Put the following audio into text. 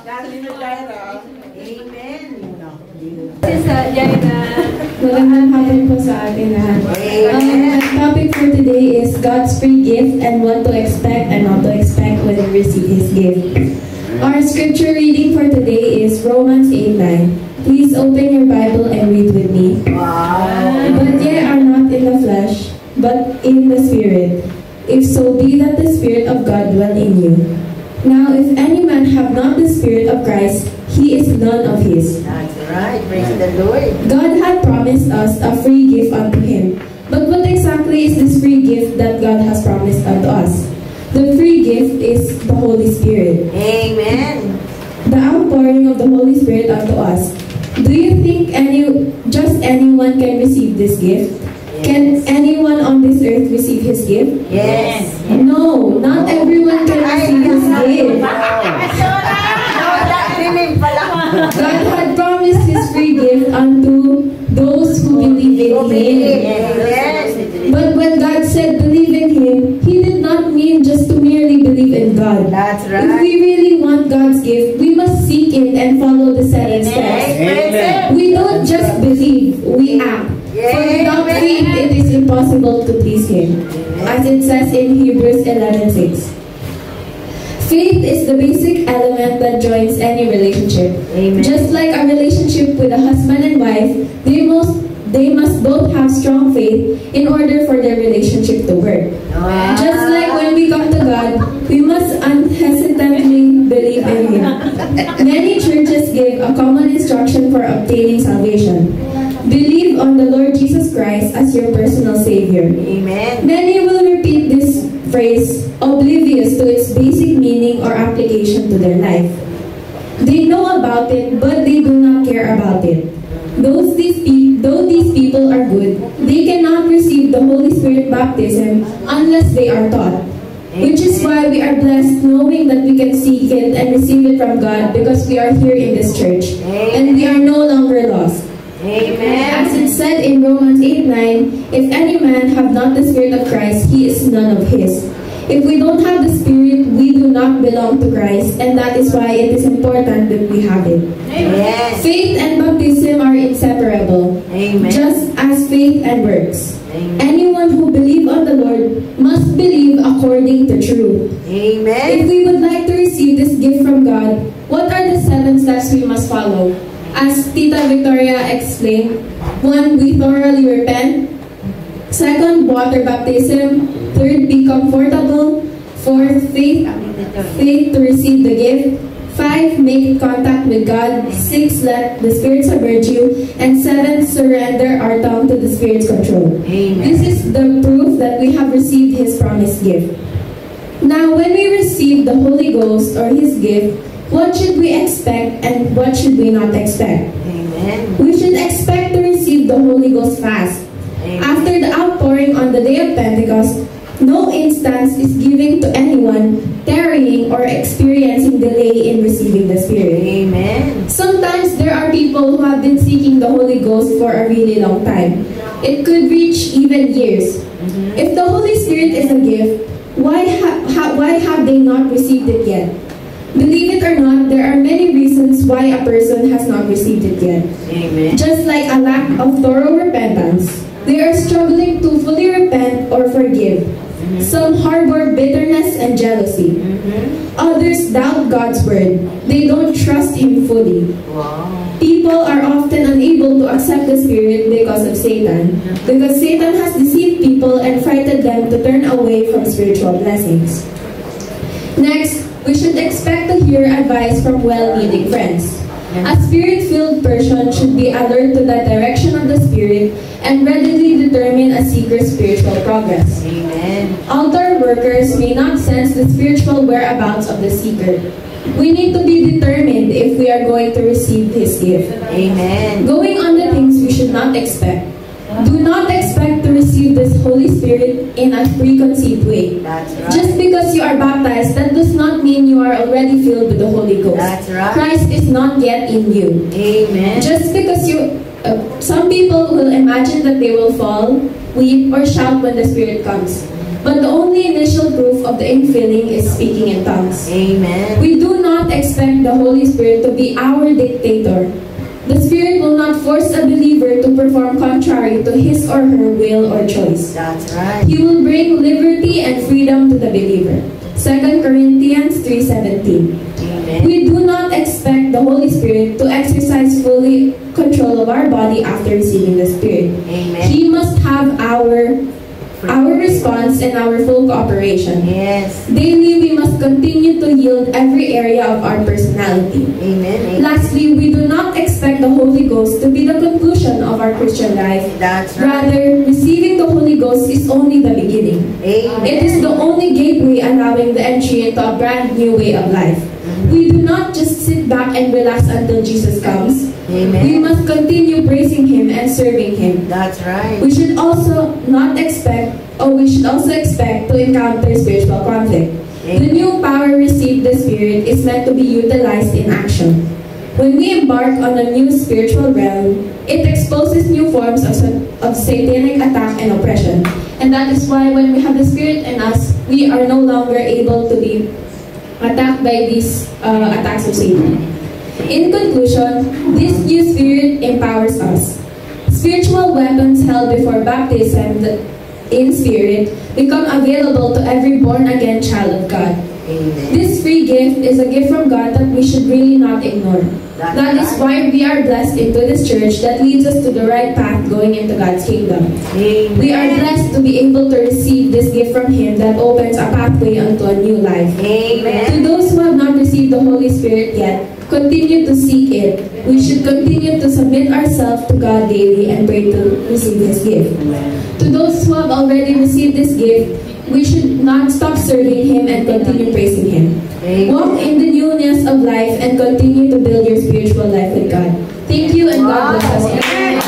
Amen. This is Jaira. Magandang hapon po sa atin lahat. Our topic for today is God's free gift and what to expect and not to expect when we receive His gift. Our scripture reading for today is Romans 8:9. Please open your Bible and read with me. But ye are not in the flesh, but in the Spirit, if so be that the Spirit of God dwell in you. Now if any man have not the Spirit of Christ, he is none of his. That's right. Praise the Lord. God had promised us a free gift unto Him. But what exactly is this free gift that God has promised unto us? The free gift is the Holy Spirit. Amen. The outpouring of the Holy Spirit unto us. Do you think just anyone can receive this gift? Yes. Can anyone on this earth receive His gift? Yes. No, not everyone can receive His gift. God had promised His free gift unto those who believe in Him. Yes. But when God said believe in Him, He did not mean just to merely believe in God. That's If right. we really want God's gift, we must seek it and follow the 7 steps. Amen. We don't just believe, we act. For without faith, it is impossible to please Him. As it says in Hebrews 11:6. Faith is the basic element that joins any relationship. Amen. Just like a relationship with a husband and wife, they must both have strong faith in order for their relationship to work. Just like when we come to God, we must unhesitantly believe in Him. Many churches give a common instruction for obtaining salvation. Believe on the Lord Jesus Christ as your personal Savior. Amen. Many will repeat this phrase oblivious to its basic meaning or application to their life. They know about it, but they do not care about it. Though these people are good, they cannot receive the Holy Spirit baptism unless they are taught. Which is why we are blessed knowing that we can seek it and receive it from God because we are here in this church. And we are no longer lost. Amen. As it said in Romans 8:9, if any man have not the Spirit of Christ, he is none of his. If we don't have the Spirit, we do not belong to Christ, and that is why it is important that we have it. Yes. Faith and baptism are inseparable, Amen. just as faith and works. Amen. Anyone who believes on the Lord must believe according to truth. If Amen. we would like to receive this gift from God, what are the 7 steps we must follow? As Tita Victoria explained, 1. We thoroughly repent. 2. Water baptism. 3. Be comfortable. 4. Faith to receive the gift. 5. Make contact with God. 6. Let the Spirit submerge you. And 7. Surrender our tongue to the Spirit's control. Amen. This is the proof that we have received His promised gift. Now, when we receive the Holy Ghost or His gift, what should we expect and what should we not expect? Amen. We should expect to receive the Holy Ghost fast. Amen. After the outpouring on the day of Pentecost, no instance is given to anyone tarrying or experiencing delay in receiving the Spirit. Amen. Sometimes there are people who have been seeking the Holy Ghost for a really long time. It could reach even years. If the Holy Spirit is a gift, why have they not received it yet? Believe it or not, there are many reasons why a person has not received it yet. Amen. Just like a lack of thorough repentance, they are struggling to fully repent or forgive. Some harbor bitterness and jealousy. Others doubt God's word. They don't trust Him fully. Wow. People are often unable to accept the Spirit because of Satan. Because Satan has deceived people and frightened them to turn away from spiritual blessings. Next, we should expect to hear advice from well-meaning friends. A Spirit-filled person should be alert to the direction of the Spirit and readily determine a seeker's spiritual progress. Amen. Altar workers may not sense the spiritual whereabouts of the seeker. We need to be determined if we are going to receive His gift. Amen. Going on the things we should not expect. Do not expect to receive this Holy Spirit in a preconceived way. That's right. Just because you are baptized, that does not mean you are already filled with the Holy Ghost. That's right. Christ is not yet in you. Amen. Just because some people will imagine that they will fall, weep, or shout when the Spirit comes. But the only initial proof of the infilling is speaking in tongues. Amen. We do not expect the Holy Spirit to be our dictator. The Spirit will not force a believer to perform contrary to his or her will or choice. That's right. He will bring liberty and freedom to the believer. 2 Corinthians 3:17. Amen. We do not expect the Holy Spirit to exercise fully control of our body after receiving the Spirit. Amen. He must have our response and our full cooperation. Yes. Daily, we must continue to yield every area of our personality. Amen. Amen. Lastly, we do not expect the Holy Ghost to be the conclusion of our Christian life. That's right. Rather, receiving the Holy Ghost is only the beginning. Amen. It is the only gateway allowing the entry into a brand new way of life. We do not just sit back and relax until Jesus comes. Amen. We must continue praising Him and serving Him. That's right. We should also expect to encounter spiritual conflict. The new power received the Spirit is meant to be utilized in action. When we embark on a new spiritual realm, it exposes new forms of satanic attack and oppression. And that is why when we have the Spirit in us, we are no longer able to be attacked by these attacks of Satan. In conclusion, this new Spirit empowers us. Spiritual weapons held before baptism in Spirit become available to every born-again child of God. Amen. This free gift is a gift from God that we should really not ignore. That is why we are blessed into this church that leads us to the right path going into God's kingdom. Amen. We are blessed to be able to receive this gift from Him that opens a pathway unto a new life. Amen. To those who have not received the Holy Spirit yet, continue to seek it. We should continue to submit ourselves to God daily and pray to receive His gift. To those who have already received this gift, we should not stop serving Him and continue praising Him. Amen. Walk in the newness of life and continue to build your spiritual life with God. Thank you and God bless us. Amen.